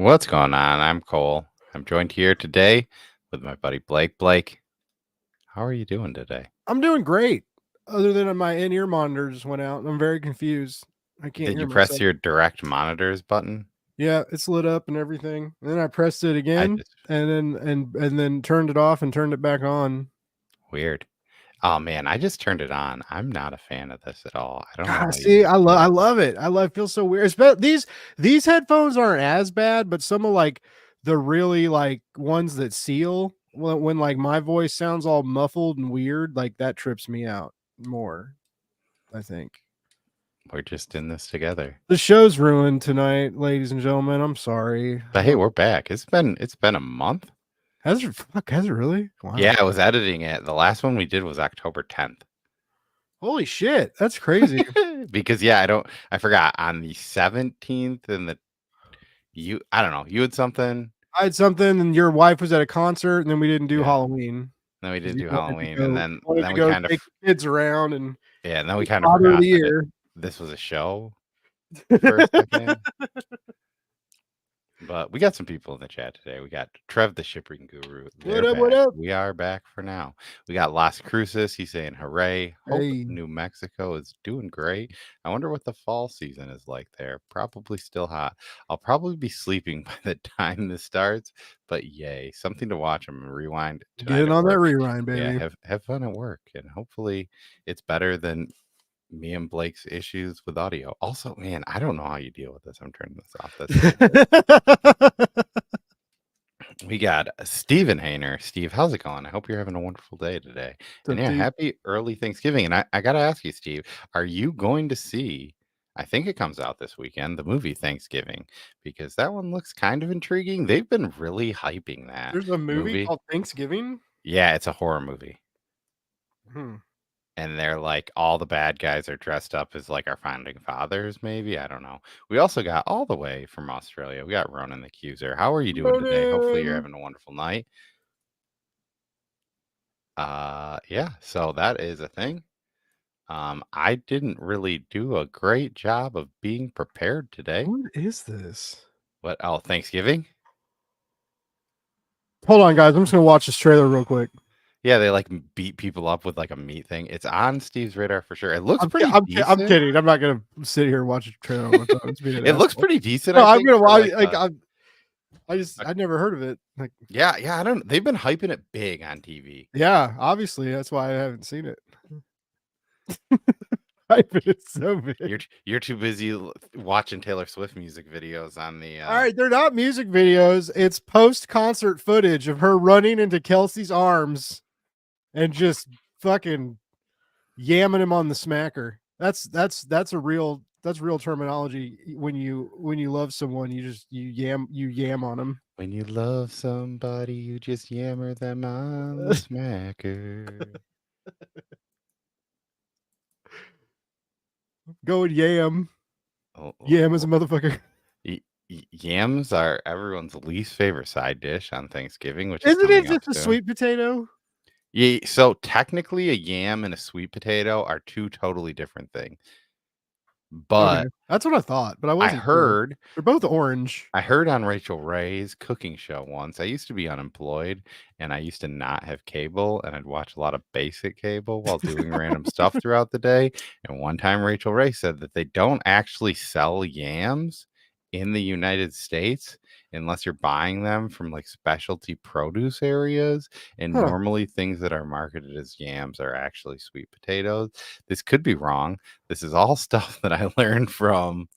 What's going on? I'm Cole. I'm joined here today with my buddy Blake. Blake, how are you doing today? I'm doing great. Other than my in-ear monitor just went out, and I'm very confused. I can't Did hear you press myself. your direct monitors button? Yeah, it's lit up and everything. And then I pressed it I again, just and then turned it off and turned it back on. weird. Oh man, I just turned it on. I'm not a fan of this at all. I don't know God, how see, you do I it. love it. It feels so weird. These headphones aren't as bad, but some of like the really like ones that seal when like my voice sounds all muffled and weird, like that trips me out more, I think. We're just in this together. The show's ruined tonight, ladies and gentlemen. I'm sorry. But hey, we're back. It's been a month. Has it? Fuck, has it really? Yeah, Wow. I was editing it. The last one we did was October 10th. Holy shit. That's crazy. Because yeah, I forgot on the 17th and I don't know, you had something. I had something, and your wife was at a concert, and then we didn't do Yeah. Halloween Then we because did you do Halloween, and wanted then to we go kind of take the kids around and yeah, and then we get kind of father of forgot the that year. this was a show for a second. But we got some people in the chat today. We got Trev, the shipping guru. What They're up? What back. up? We are back for now. We got Las Cruces. He's saying hooray. Hope Hey, New Mexico is doing great. I wonder what the fall season is like there. Probably still hot. I'll probably be sleeping by the time this starts, but yay. Something to watch. I'm gonna rewind tonight getting at on that work. rewind, Yeah, baby. have fun at work, and hopefully it's better than me and Blake's issues with audio. Also, man, I don't know how you deal with this. I'm turning this off. That's so weird. We got Steven Hayner. Steve, how's it going? I hope you're having a wonderful day today. And What's yeah, up, dude? happy early Thanksgiving. And I got to ask you, Steve, are you going to see, I think it comes out this weekend, the movie Thanksgiving? Because that one looks kind of intriguing. They've been really hyping that There's a movie movie. called Thanksgiving. Yeah, it's a horror movie. Hmm. And they're like all the bad guys are dressed up as like our founding fathers, maybe. I don't know. We also got all the way from Australia. We got Ronan the Accuser. How are you doing today? Hopefully you're Ronan. having a wonderful night. Yeah, so that is a thing. I didn't really do a great job of being prepared today. What is this? What? Oh, Thanksgiving? Hold on, guys. I'm just gonna watch this trailer real quick. Yeah, they like beat people up with like a meat thing. It's on Steve's radar for sure. It looks I'm, ki- pretty I'm, ki- I'm decent. kidding. I'm not gonna sit here and watch a trailer on my phone. It's being an It looks asshole. pretty decent, No, I I'm think, gonna for watch. like Like a I never heard of it. Like, yeah, I don't they've been hyping it big on TV. yeah, obviously that's why I haven't seen it. It's so big. You're too busy watching Taylor Swift music videos on the All right, they're not music videos. It's post-concert footage of her running into Kelsey's arms and just fucking yamming him on the smacker. That's real terminology. When you love someone, you yam on them. when you love somebody, you just yammer them on the smacker. Go and yam. Oh, Yam is a motherfucker. Yams are everyone's least favorite side dish on Thanksgiving, which is Isn't it coming up just a soon. sweet potato? Yeah, so technically a yam and a sweet potato are two totally different things. Okay, But that's what I thought, but I I wasn't sure. heard They're both orange. I heard on Rachel Ray's cooking show once. I used to be unemployed and I used to not have cable and I'd watch a lot of basic cable while doing random stuff throughout the day. And one time Rachel Ray said that they don't actually sell yams in the United States unless you're buying them from like specialty produce areas. And Huh. normally things that are marketed as yams are actually sweet potatoes. This could be wrong. This is all stuff that I learned from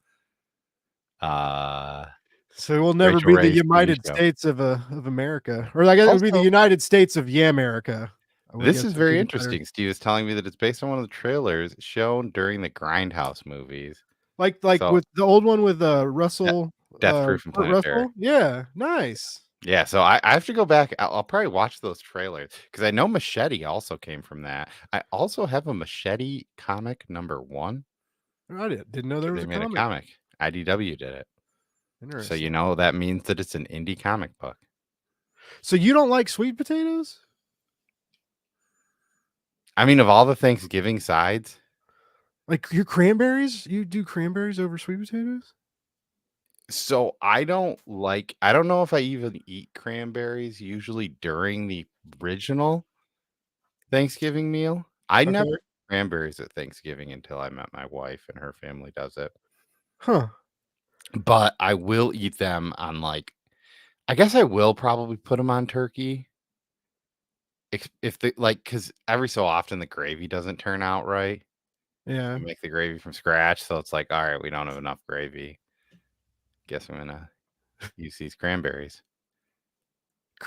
uh So we'll never Rachel be the Ray's TV United show. States of America, or like it would be the Also, United States of Yamerica. I would this guess is would be very the better. interesting. Steve is telling me that it's based on one of the trailers shown during the Grindhouse movies. Like So, with the old one with De Russell, Death Proof and Kurt Planet Terror. Russell. Yeah, nice. Yeah, so I have to go back. I'll probably watch those trailers because I know Machete also came from that. I also have a Machete comic #1 Didn't know there because was they a made a comic. comic. IDW did it. So, Interesting. that means that it's an indie comic book. So you don't like sweet potatoes? I mean, of all the Thanksgiving sides, Like your cranberries? You do cranberries over sweet potatoes? So I don't know if I even eat cranberries usually during the original Thanksgiving meal. I never Okay. cranberries at Thanksgiving until I met my wife and her family does it. Huh. But I will eat them on I guess I will probably put them on turkey if the because every so often the gravy doesn't turn out right. Yeah. We make the gravy from scratch, so it's like, all right, we don't have enough gravy. Guess I'm gonna use these cranberries.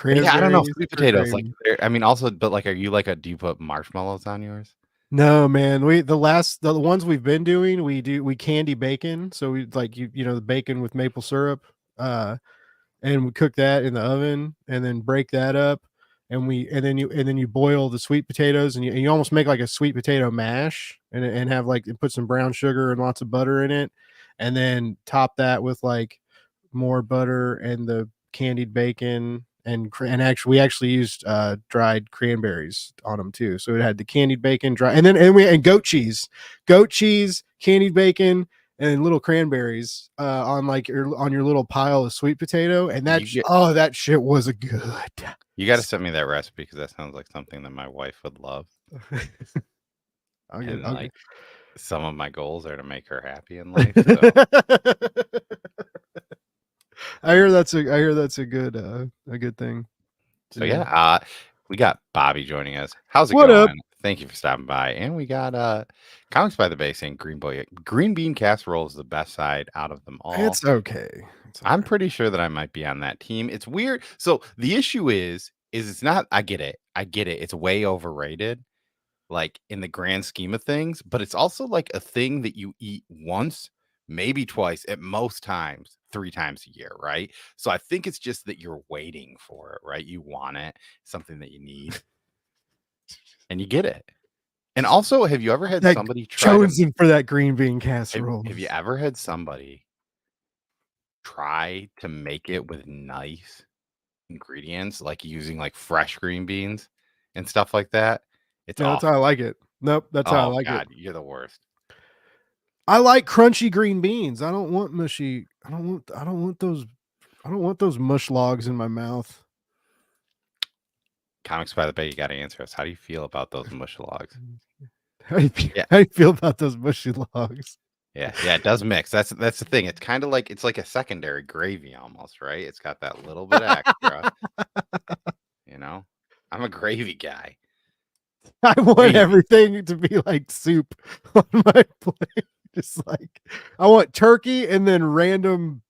But yeah, I don't know, Cranberries sweet for potatoes, gravy. I mean, also, but are you do you put marshmallows on yours? No, man. The ones we've been doing, we candy bacon. So we like you know the bacon with maple syrup. And we cook that in the oven and then break that up and then you boil the sweet potatoes and you almost make like a sweet potato mash and have like and put some brown sugar and lots of butter in it and then top that with like more butter and the candied bacon and actually we actually used dried cranberries on them too, so it had the candied bacon dry and goat cheese, candied bacon, and little cranberries on like on your little pile of sweet potato, and You get that shit was a good. you gotta send me that recipe because that sounds like something that my wife would love, and, I'll get. some of my goals are to make her happy in life, so I hear that's a good thing to so, do. yeah, we got Bobby joining us. How's it What up? going? Thank you for stopping by, and we got, Comics by the Bay saying green bean casserole is the best side out of them all. It's okay. It's all I'm right. pretty sure that I might be on that team. It's weird. So, the issue is it's not I get it. It's way overrated, in the grand scheme of things, but it's also like a thing that you eat once, maybe twice, at most times, 3 times a year, right? So I think it's just that you're waiting for it, right? You want it, something that you need, and you get it. And also, have you ever had That somebody try to chosen for that green bean casserole. have you ever had somebody try to make it with nice ingredients, like using fresh green beans and stuff like that? It's Yeah, that's how I awful. like it. Nope, that's how I Oh like it. god, you're the worst. I like crunchy green beans. I don't want mushy. I don't want those mush logs in my mouth. Comics by the Bay, you gotta answer us. How do you feel about those mush logs? Yeah, How do you feel about those mushy logs? yeah, it does mix. That's the thing. It's kinda like it's like a secondary gravy almost, right? It's got that little bit of extra, you know? I'm a gravy guy. I want Gravy. everything to be like soup on my plate. Just like I want turkey and then random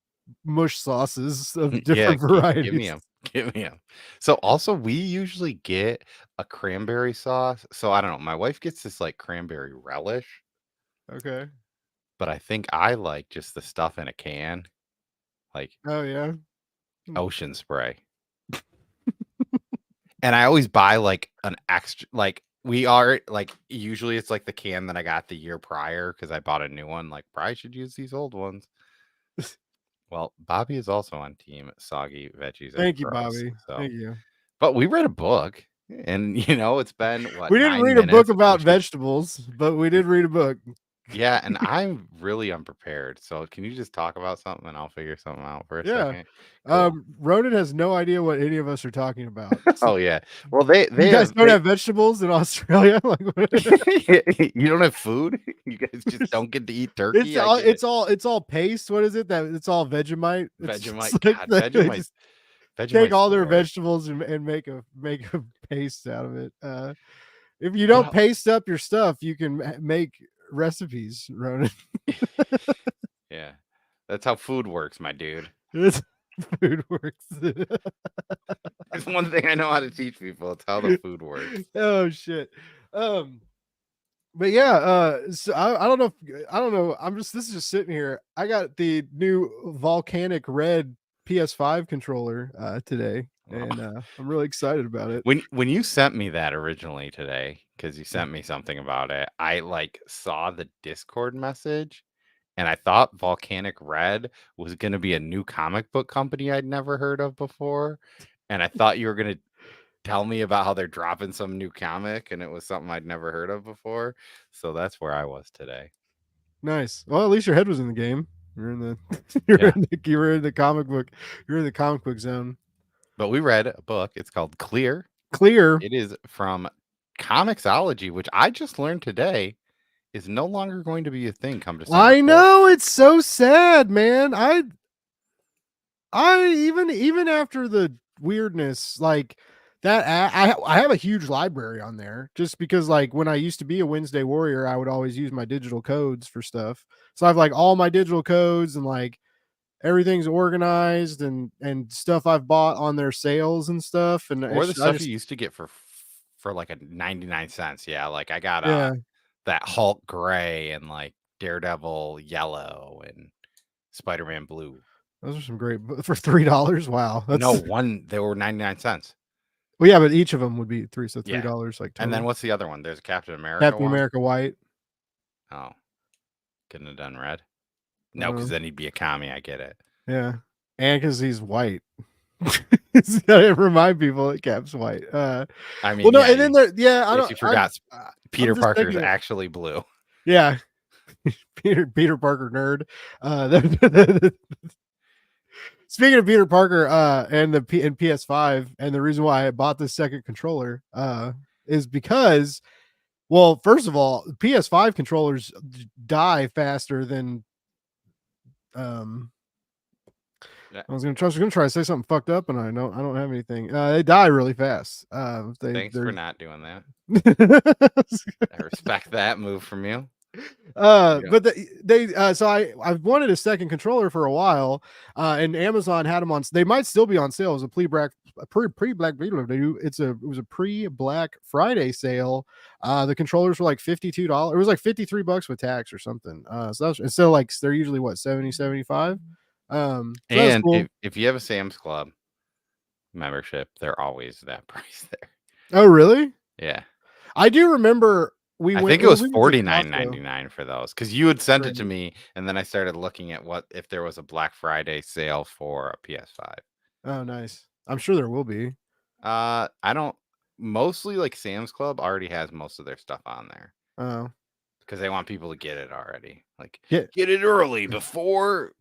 mush sauces of Yeah, different give me varieties. them. Give me them. So, also, we usually get a cranberry sauce. So, I don't know, my wife gets this, cranberry relish, Okay. but I think I like just the stuff in a can, like Oh yeah. Ocean Spray. And I always buy, an extra we are usually it's, the can that I got the year prior because I bought a new one, "Probably should use these old ones." Well, Bobby is also on team soggy veggies are Thank you, gross, Bobby. so Thank you. but we read a book, and, it's been, what, We didn't 9 read a book minutes, and we about should vegetables, but we did read a book. yeah, and I'm really unprepared, so can you just talk about something, and I'll figure something out for a Yeah. second? Cool. Ronan has no idea what any of us are talking about. So Oh, yeah. Well, they you they guys have don't have vegetables in Australia? Like what? You don't have food? You guys just don't get to eat It's turkey? I all get it. it's all paste. What is it? That it's all Vegemite. It's Vegemite, just like god, they just take Vegemite's all the their worst. vegetables and make a paste out of it. If you don't Well, paste up your stuff, you can make recipes, Ronan. yeah. That's how food works, my dude. It's food works. It's one thing I know how to teach people, it's how the food works. Oh shit. Um but yeah, so I don't know I don't know. This is just sitting here. I got the new volcanic red PS5 controller today, Well, and I'm really excited about it. when you sent me that originally today, because you sent me something about it, I, saw the Discord message, and I thought Volcanic Red was gonna be a new comic book company I'd never heard of before, and I thought you were gonna tell me about how they're dropping some new comic, and it was something I'd never heard of before, so that's where I was today. Nice. Well, at least your head was in the game. You're in the Yeah. you were in the comic book. You're in the comic book zone. But we read a book. It's called Clear. Clear. It is from Comixology, which I just learned today is no longer going to be a thing come December I 4th. know, it's so sad, man. I even after the weirdness, like that, I have a huge library on there just because, like, when I used to be a Wednesday Warrior, I would always use my digital codes for stuff. So I have like all my digital codes and like everything's organized and stuff I've bought on their sales and stuff. And Or the I stuff you just used to get for like a 99 cents. Yeah, like I got yeah, that Hulk gray and like Daredevil yellow and Spider-Man blue. those are some great for $3. Wow, that's No, they were 99 cents. well, yeah, but each of them would be three, so Yeah. $3 like total. And then what's the other one? There's a Captain America Captain one. America white. Oh, couldn't have done red. No, because then he'd be a commie. I get it. Yeah, and because he's white. It's gotta remind people that Cap's white. I mean, well, no, yeah, and then there, yeah, I don't. you forgot Peter just Parker's thinking actually blue. Yeah, Peter Parker nerd. Speaking of Peter Parker, and the PS5, and the reason why I bought this second controller, is because, well, first of all, PS5 controllers die faster than Yeah. I was gonna try to say something fucked up, and I don't have anything. They die really fast. Thanks for not doing that. I respect that move from you. But so I've wanted a second controller for a while, and Amazon had them on. They might still be on sale. It was a pre Black Friday. It was a pre Black Friday sale. The controllers were like $52. It was like $53 with tax or something. So that's instead of like they're usually what 70, 75. So and cool. if you have a Sam's Club membership, they're always that price there. Oh, really? Yeah. I do remember I think it was $49.99 for those because you had sent it to me, and then I started looking at if there was a Black Friday sale for a PS5. Oh, nice. I'm sure there will be. I don't. Mostly like Sam's Club already has most of their stuff on there. Oh. Because they want people to get it already. Like get it early before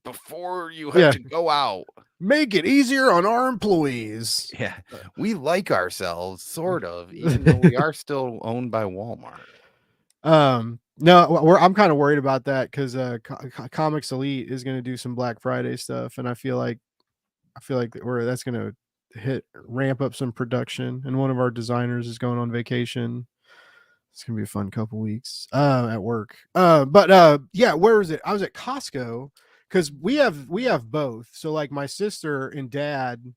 you have to go out. Make it easier on our employees. Yeah. We like ourselves, sort of, even though we are still owned by Walmart. No, I'm kind of worried about that because Comics Elite is going to do some Black Friday stuff, and I feel like that's going to ramp up some production, and one of our designers is going on vacation. It's gonna be a fun couple weeks at work. But yeah, where was it? I was at Costco because we have both. So like my sister and dad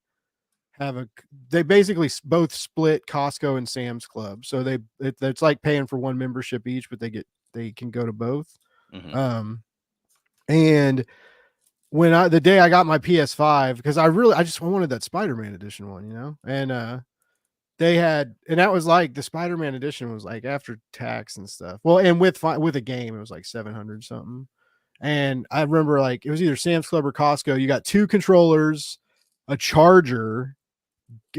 they basically both split Costco and Sam's Club. So it's like paying for one membership each, but they can go to both. Mm-hmm. And when the day I got my PS5, because I just wanted that Spider-Man edition one, you know, and they had, and that was like the Spider-Man edition was like after tax and stuff. Well, and with a game, it was like 700 something. And I remember like it was either Sam's Club or Costco. You got 2 controllers, a charger,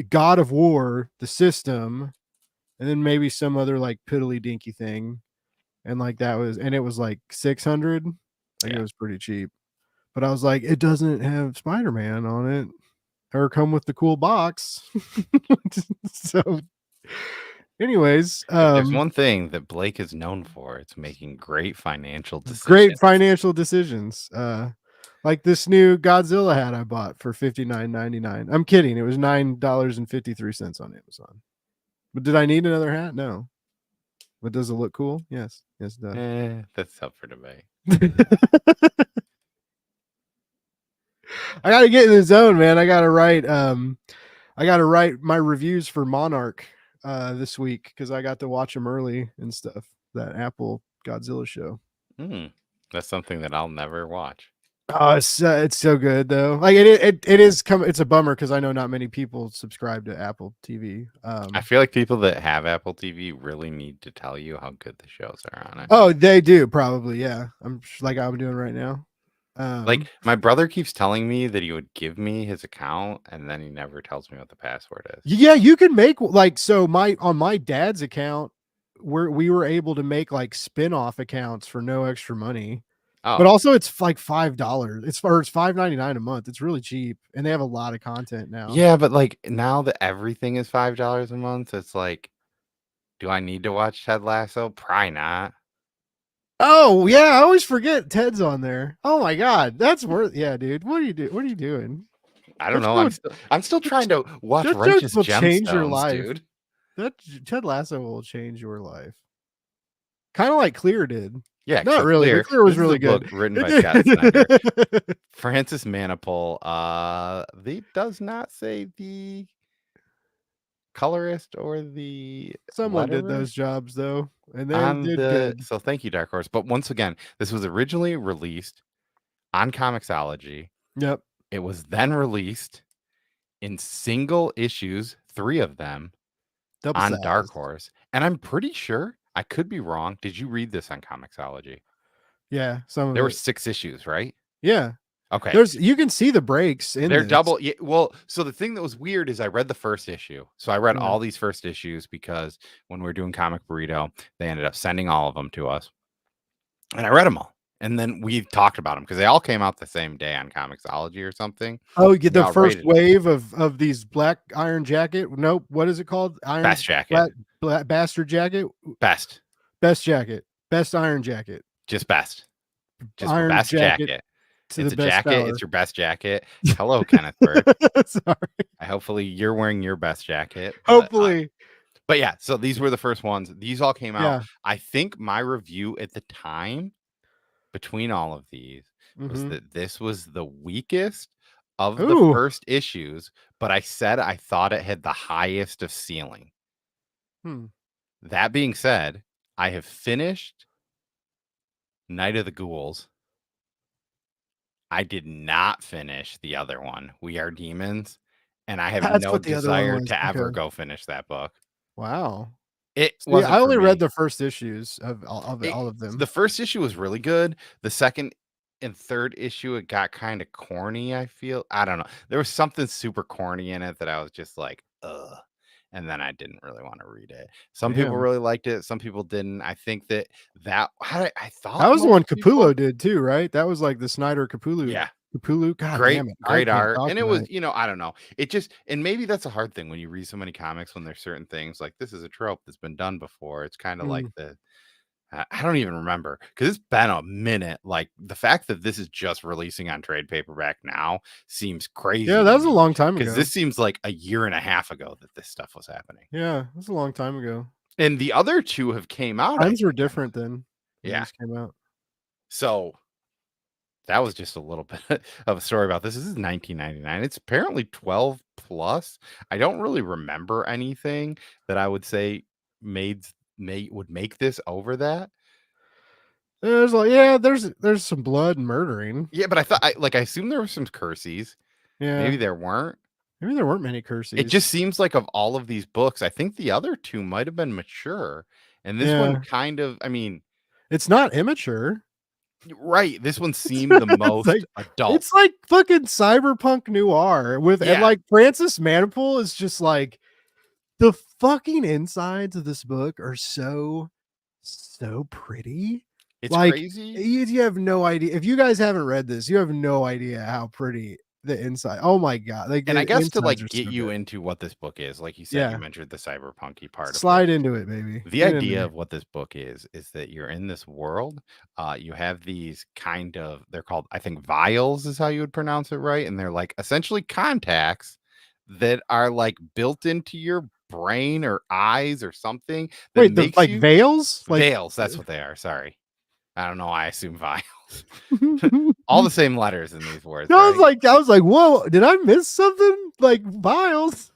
God of War, the system, and then maybe some other like piddly dinky thing. And like it was like 600. Like it was pretty cheap. But I was like, it doesn't have Spider-Man on it. Or come with the cool box. So anyways, there's one thing that Blake is known for, it's making great financial decisions. Like this new Godzilla hat I bought for $59.99. I'm kidding, it was $9.53 on Amazon. But did I need another hat? No. But does it look cool? Yes it does. That's up for debate. I gotta get in the zone, man. I gotta write my reviews for Monarch this week because I got to watch them early and stuff. That Apple Godzilla show. That's something that I'll never watch. Oh, it's so good though. Like it's a bummer because I know not many people subscribe to Apple TV. I feel like people that have Apple TV really need to tell you how good the shows are on it. Oh, they do probably, yeah. I'm like I'm doing right now. Like my brother keeps telling me that he would give me his account, and then he never tells me what the password is. Yeah, you can make like so. On my dad's account, we were able to make like spin-off accounts for no extra money. But Oh, also it's like $5. It's $5.99 a month. It's really cheap, and they have a lot of content now. yeah, but like now that everything is $5 a month, it's like, do I need to watch Ted Lasso? Probably not. Oh yeah, I always forget Ted's on there. Oh my god, that's worth. Yeah, dude, what are you doing? What are you doing? I don't That know. show, I'm still trying to watch that show Righteous will change your Gemstones, life. dude. That Ted Lasso will change your life. Kind of like Clear did. Yeah, Not so really, but Clear. Clear was This is really a book good. written by Scott Snyder. Francis Manapul. They does not say the colorist or the Someone did letterer those jobs though, and they on did the. good. So thank you, Dark Horse. But once again, this was originally released on Comixology. Yep. It was then released in single issues, 3 of them, Double on Dark size. Horse. And I'm pretty sure, I could be wrong. Did you read this on Comixology? Yeah, some of There were it. 6 issues, right? Yeah. Okay. You can see the breaks in They're this. double. Yeah, well, so the thing that was weird is I read the first issue. So I read Yeah. all these first issues because when we were doing Comic Burrito, they ended up sending all of them to us. And I read them all. And then we talked about them because they all came out the same day on Comixology or something. Oh, you get We the all first rated them. wave of these black Iron Jacket. Nope. What is it called? Iron Best jacket. black bastard jacket. Best. Best jacket. Best Iron Jacket. Just best. Just Iron best jacket. to It's the a best jacket. power. It's your best jacket. Hello, Kenneth Bird. Sorry. Hopefully you're wearing your best jacket. Hopefully. But yeah, so these were the first ones. These all came out. Yeah. I think my review at the time between all of these was that this was the weakest of the Ooh. first issues, but I said I thought it had the highest of ceiling. That being said, I have finished Night of the Ghouls. I did not finish the other one, We Are Demons, and I have That's no what the other one desire was. to ever Okay. go finish that book. Wow. It See, wasn't I for only me. read the first issues of all of them. The first issue was really good. The second and third issue, it got kind of corny, I feel. I don't know. There was something super corny in it that I was just like, ugh. And then I didn't really want to read it. Some people Damn. really liked it. Some people didn't. I think that I thought That was the most one people- Capullo did too, right? That was like the Snyder Capullo. Yeah. Capullo. God great, damn it. great I can't art. talk And it tonight. was, I don't know. It just, and maybe that's a hard thing when you read so many comics when there's certain things like this is a trope that's been done before. It's kind of like I don't even remember because it's been a minute. Like the fact that this is just releasing on trade paperback now seems crazy. Yeah, that was a long time ago. Because this seems like a year and a half ago that this stuff was happening. Yeah, that's a long time ago. And the other two have came out. Times were different then. Yeah. Came out. So that was just a little bit of a story about this. This is 1999. It's apparently 12 plus. I don't really remember anything that I would say would make this over that. There's like there's some blood and murdering. Yeah, but I thought I assume there were some curses. Yeah. Maybe there weren't. Maybe there weren't many curses. It just seems like of all of these books, I think the other two might have been mature. And this one kind of, I mean, it's not immature. Right. This one seemed the most adult. It's like fucking cyberpunk noir and like Francis Manapul is just like the fucking insides of this book are so pretty. It's like, crazy. You have no idea. If you guys haven't read this, you have no idea how pretty the inside. Oh my god! Like, and I guess to like get you into what this book is, like you said, you mentioned the cyberpunky part. Slide into it, baby. The idea of what this book is that you're in this world. You have these kind of, they're called, I think, vials is how you would pronounce it, right? And they're like essentially contacts that are like built into your brain or eyes or something. Wait, like veils? Like veils. That's what they are. Sorry. I don't know why I assume vials. All the same letters in these words. I was like, whoa, did I miss something? Like vials.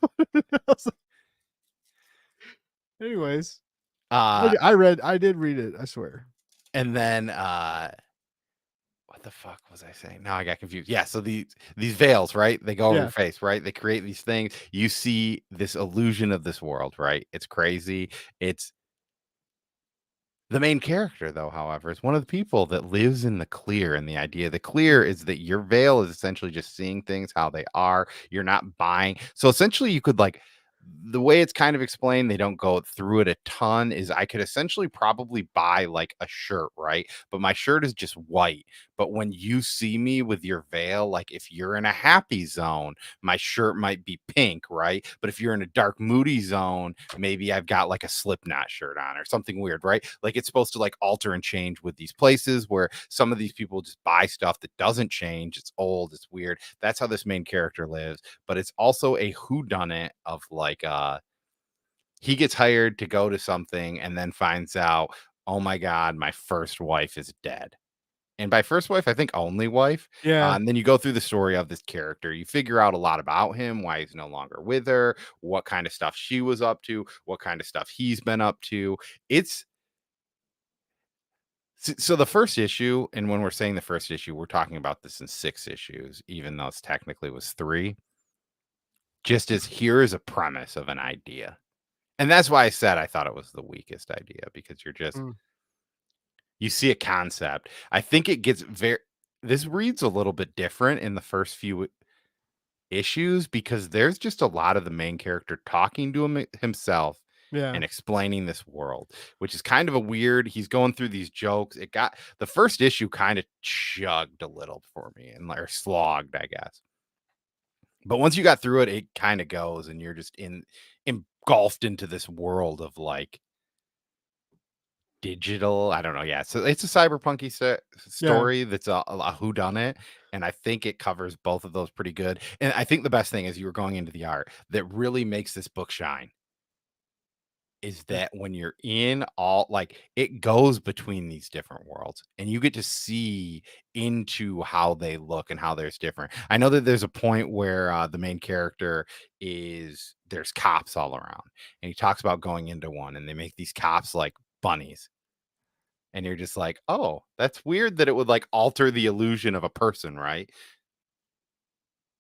Anyways. I did read it, I swear. And then what the fuck was I saying? Now I got confused. Yeah, so these veils, right? They go over your face, right? They create these things. You see this illusion of this world, right? It's crazy. It's the main character, though, however, is one of the people that lives in the clear. And the idea of the clear is that your veil is essentially just seeing things how they are. You're not buying. So essentially, you could like the way it's kind of explained, they don't go through it a ton, is I could essentially probably buy like a shirt, right? But my shirt is just white. But when you see me with your veil, like if you're in a happy zone, my shirt might be pink, right? But if you're in a dark, moody zone, maybe I've got like a Slipknot shirt on or something weird, right? Like it's supposed to like alter and change with these places where some of these people just buy stuff that doesn't change. It's old, it's weird. That's how this main character lives. But it's also a whodunit of like he gets hired to go to something and then finds out, oh my god, my first wife is dead. And by first wife, I think only wife. Yeah. And then you go through the story of this character. You figure out a lot about him, why he's no longer with her, what kind of stuff she was up to, what kind of stuff he's been up to. It's so the first issue, and when we're saying the first issue, we're talking about this in 6 issues, even though it's technically was 3. Just as here is a premise of an idea. And that's why I said I thought it was the weakest idea, because you're just Mm. you see a concept. I think it gets very this reads a little bit different in the first few issues because there's just a lot of the main character talking to himself Yeah. and explaining this world, which is kind of a weird. He's going through these jokes. It got the first issue kind of chugged a little for me and or slogged, I guess. But once you got through it, it kind of goes, and you're just engulfed into this world of like digital. I don't know. Yeah, so it's a cyberpunky Yeah. story that's a whodunit, and I think it covers both of those pretty good. And I think the best thing is you were going into the art that really makes this book shine is that when you're in all like it goes between these different worlds and you get to see into how they look and how there's different. I know that there's a point where the main character is there's cops all around and he talks about going into one and they make these cops like bunnies and you're just like, oh, that's weird that it would like alter the illusion of a person, right?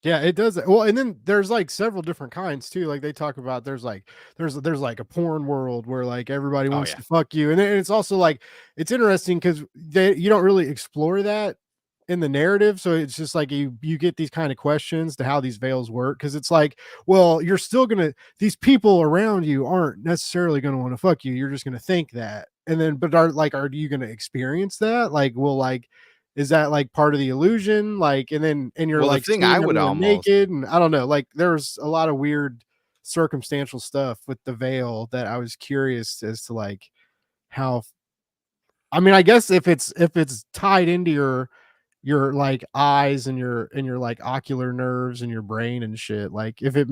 Yeah, it does. Well, and then there's like several different kinds too. Like they talk about there's like a porn world where like everybody Oh wants yeah. to fuck you. And then it's also like it's interesting because they you don't really explore that in the narrative. So it's just like you get these kind of questions to how these veils work. Cause it's like, well, you're still gonna these people around you aren't necessarily gonna want to fuck you. You're just gonna think that. And then but are you gonna experience that? Like, will like is that like part of the illusion? Like, and then and you're Well, the like thing I seeing would everyone almost naked, and I don't know, like there's a lot of weird circumstantial stuff with the veil that I was curious as to like how I mean, I guess if it's tied into your like eyes and your like ocular nerves and your brain and shit, like if it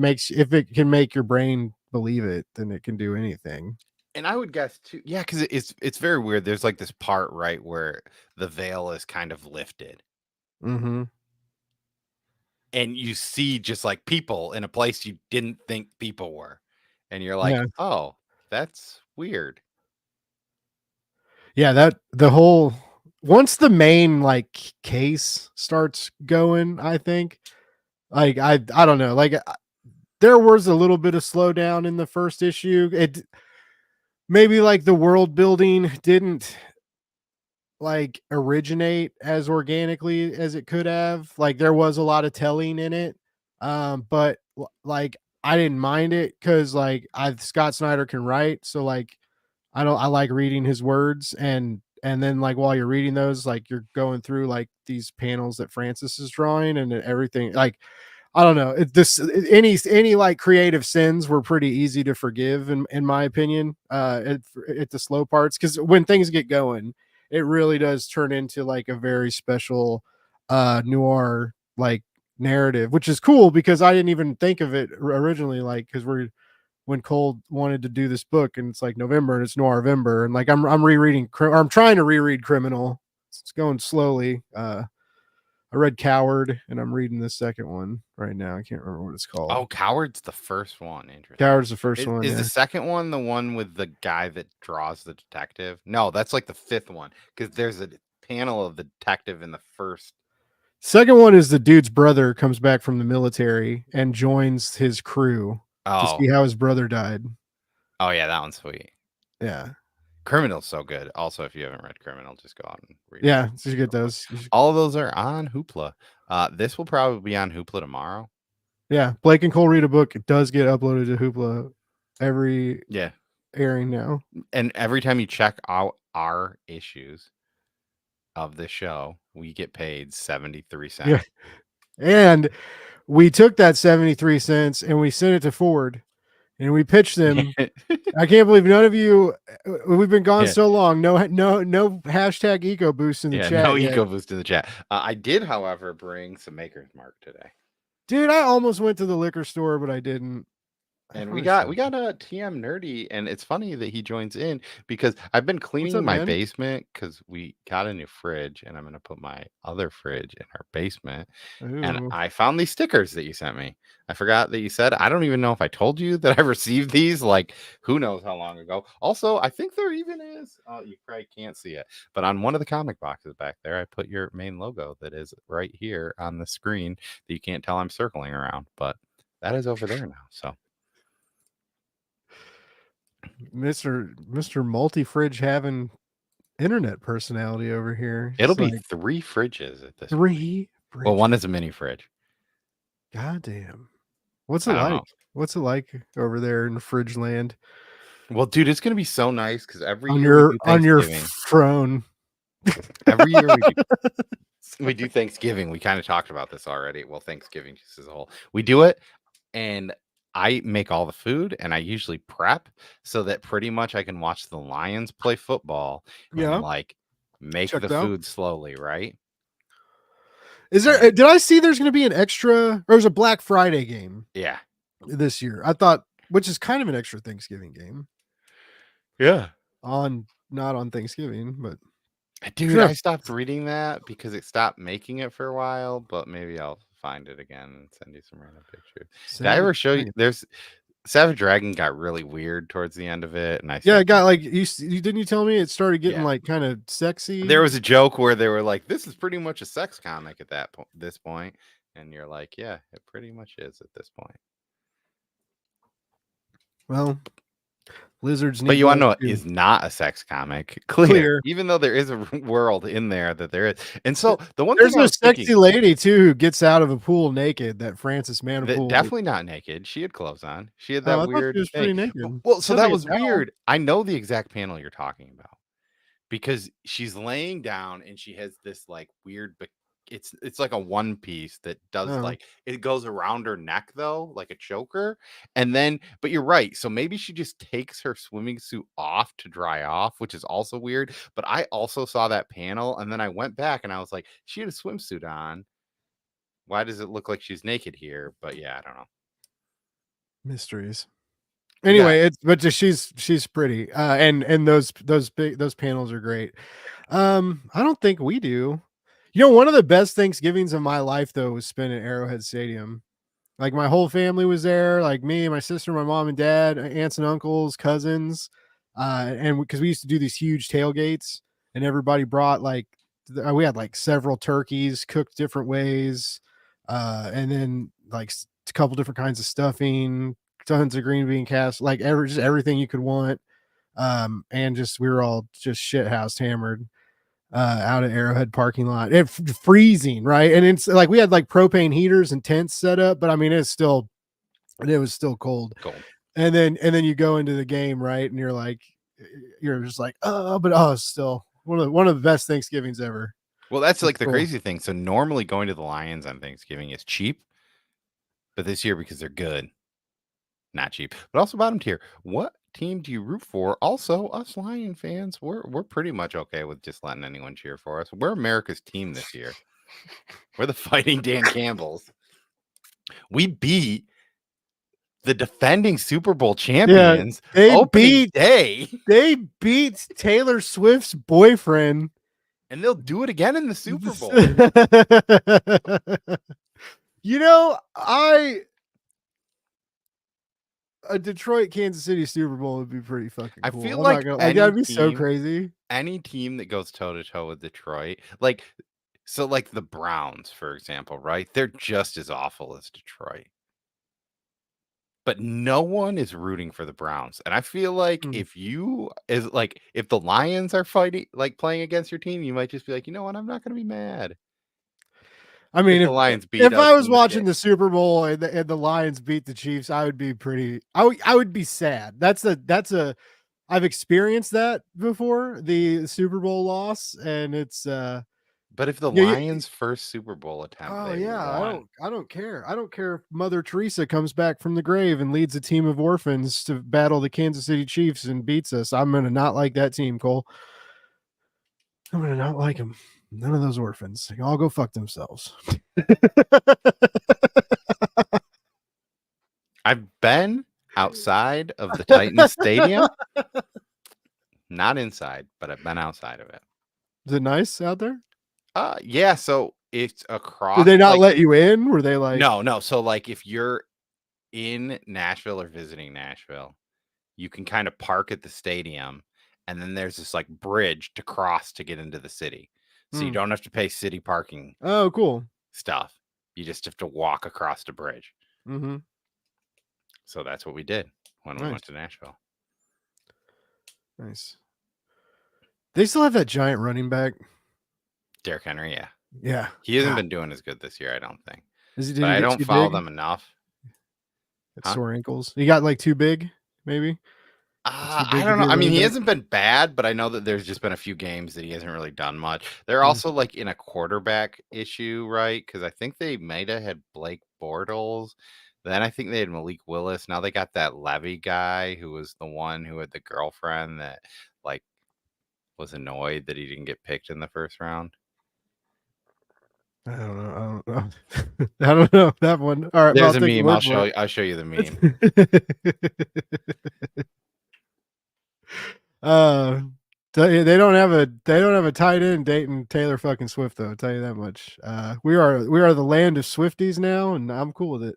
can make your brain believe it, then it can do anything. and I would guess too, yeah, because it's very weird. There's like this part right where the veil is kind of lifted, Mm-hmm. and you see just like people in a place you didn't think people were, and you're like, Yeah. oh, that's weird. Yeah, that the whole once the main like case starts going, I think like I don't know, like there was a little bit of slowdown in the first issue. It maybe like the world building didn't like originate as organically as it could have. Like there was a lot of telling in it. But like I didn't mind it because like I Scott Snyder can write. So like I like reading his words and then like while you're reading those, like you're going through like these panels that Francis is drawing and everything. Like I don't know. Any like creative sins were pretty easy to forgive in my opinion. At the slow parts because when things get going, it really does turn into like a very special noir like narrative, which is cool because I didn't even think of it originally. Like because we're when Cole wanted to do this book and it's like November and it's Noirvember and like I'm rereading or I'm trying to reread Criminal. It's going slowly. I read Coward and I'm reading the second one right now. I can't remember what it's called. Oh, Coward's the first one. Interesting. Coward's the first one, Is the yeah. second one the one with the guy that draws the detective? No, that's like the fifth one because there's a panel of the detective in the first. Second one is the dude's brother comes back from the military and joins his crew to see Oh, how his brother died. oh yeah, that one's sweet. Yeah. Criminal's so good. Also, if you haven't read Criminal, just go out and read it. Yeah. So you get those. All of those are on Hoopla. This will probably be on Hoopla tomorrow. Yeah. Blake and Cole read a book. It does get uploaded to Hoopla every Yeah. airing now. And every time you check out our issues of the show, we get paid 73 cents. Yeah. And we took that 73 cents and we sent it to Ford and we pitched them. I can't believe none of you. We've been gone so long. No hashtag EcoBoost in the chat. No yet. EcoBoost in the chat. I did, however, bring some Maker's Mark today. Dude, I almost went to the liquor store, but I didn't. And we got a TM Nerdy, and it's funny that he joins in because I've been cleaning up, my man? basement because we got a new fridge, and I'm gonna put my other fridge in our basement. And Ooh. I found these stickers that you sent me. I forgot that you said. I don't even know if I told you that I received these. Like, who knows how long ago? Also, I think there even is. You probably can't see it, but on one of the comic boxes back there, I put your main logo that is right here on the screen that you can't tell I'm circling around, but that is over there now. So. Mr. Multi-Fridge having internet personality over here. It'll be like 3 fridges at this 3 point. Well, one is a mini fridge. God damn. What's it like? What's it like over there in fridge land? Well, dude, it's gonna be so nice because every on year your throne. Every year we do Thanksgiving. We kind of talked about this already. Well, Thanksgiving just as a whole. We do it, and I make all the food, and I usually prep so that pretty much I can watch the Lions play football and like make the food slowly, right? Is there? Did I see there's going to be an extra? Or there's a Black Friday game? Yeah, this year. I thought, which is kind of an extra Thanksgiving game. Yeah, not on Thanksgiving, but dude, I stopped reading that because it stopped making it for a while. But maybe I'll find it again and send you some random pictures. Did I ever show you? There's Savage Dragon got really weird towards the end of it, and it got like you didn't you tell me it started getting like kind of sexy. There was a joke where they were like, "This is pretty much a sex comic at this point," and you're like, "Yeah, it pretty much is at this point." Well, lizards need. But you want to know, it is not a sex comic. Clear. Even though there is a world in there that there is, and so the one there's a sexy lady too who gets out of a pool naked. That Frances Manifold. Definitely not naked. She had clothes on. She had that weird. She was pretty naked. Well, so that was weird. I know the exact panel you're talking about because she's laying down and she has this like weird. It's like a one piece that does like it goes around her neck though, like a choker. And then, but you're right. So maybe she just takes her swimming suit off to dry off, which is also weird. But I also saw that panel and then I went back and I was like, she had a swimsuit on. Why does it look like she's naked here? But yeah, I don't know. Mysteries. Anyway, she's pretty. And those panels are great. I don't think we do. You know, one of the best Thanksgivings of my life, though, was spent at Arrowhead Stadium. Like, my whole family was there, like me, my sister, my mom and dad, aunts and uncles, cousins. And because we used to do these huge tailgates, and everybody brought, like, we had, like, several turkeys cooked different ways. And then, like, a couple different kinds of stuffing, tons of green bean casserole, like, just everything you could want. And we were all just shithoused hammered. Out at Arrowhead parking lot. Freezing, right? And it's like we had like propane heaters and tents set up, but I mean it was still cold. And then you go into the game, right? And you're just like, still one of the best Thanksgivings ever. Well, that's like the crazy thing. So normally going to the Lions on Thanksgiving is cheap, but this year because they're good, not cheap. But also bottom tier. What team do you root for? Also, us Lion fans, we're pretty much okay with just letting anyone cheer for us. We're America's team this year. We're the Fighting Dan Campbells. We beat the defending Super Bowl champions. They beat Taylor Swift's boyfriend, and they'll do it again in the Super Bowl. You know, a Detroit Kansas City Super Bowl would be pretty fucking cool. I feel like that'd be so crazy. Any team that goes toe to toe with Detroit, like the Browns, for example, right? They're just as awful as Detroit. But no one is rooting for the Browns. And I feel like if the Lions are fighting, like playing against your team, you might just be like, you know what? I'm not going to be mad. I mean, the Lions beat if us I was in this watching game. the Super Bowl and the Lions beat the Chiefs, I would be pretty. I would be sad. That's a. I've experienced that before, the Super Bowl loss, and it's But if the yeah, Lions' first Super Bowl attempt, oh they yeah, won. I don't care. I don't care if Mother Teresa comes back from the grave and leads a team of orphans to battle the Kansas City Chiefs and beats us. I'm gonna not like that team, Cole. I'm gonna not like them. None of those orphans. They all go fuck themselves. I've been outside of the Titans Stadium. Not inside, but I've been outside of it. Is it nice out there? Yeah, so it's across. Did they not let you in? Were they like No. So like if you're in Nashville or visiting Nashville, you can kind of park at the stadium, and then there's this like bridge to cross to get into the city. So you don't have to pay city parking Oh, cool. stuff. You just have to walk across the bridge. Mm-hmm. So that's what we did when we went to Nashville. Nice. They still have that giant running back. Derrick Henry, yeah. Yeah. He hasn't been doing as good this year, I don't think. Is he, but I don't follow them enough. Sore ankles. He got like too big, maybe? I don't know. I mean, he hasn't been bad, but I know that there's just been a few games that he hasn't really done much. They're also like in a quarterback issue, right? Because I think they might have had Blake Bortles. Then I think they had Malik Willis. Now they got that Levy guy who was the one who had the girlfriend that like was annoyed that he didn't get picked in the first round. I don't know. I don't know that one. All right, there's a meme. I'll show you the meme. They don't have a tight end dating Taylor fucking Swift though. I'll tell you that much. We are the land of Swifties now, and I'm cool with it.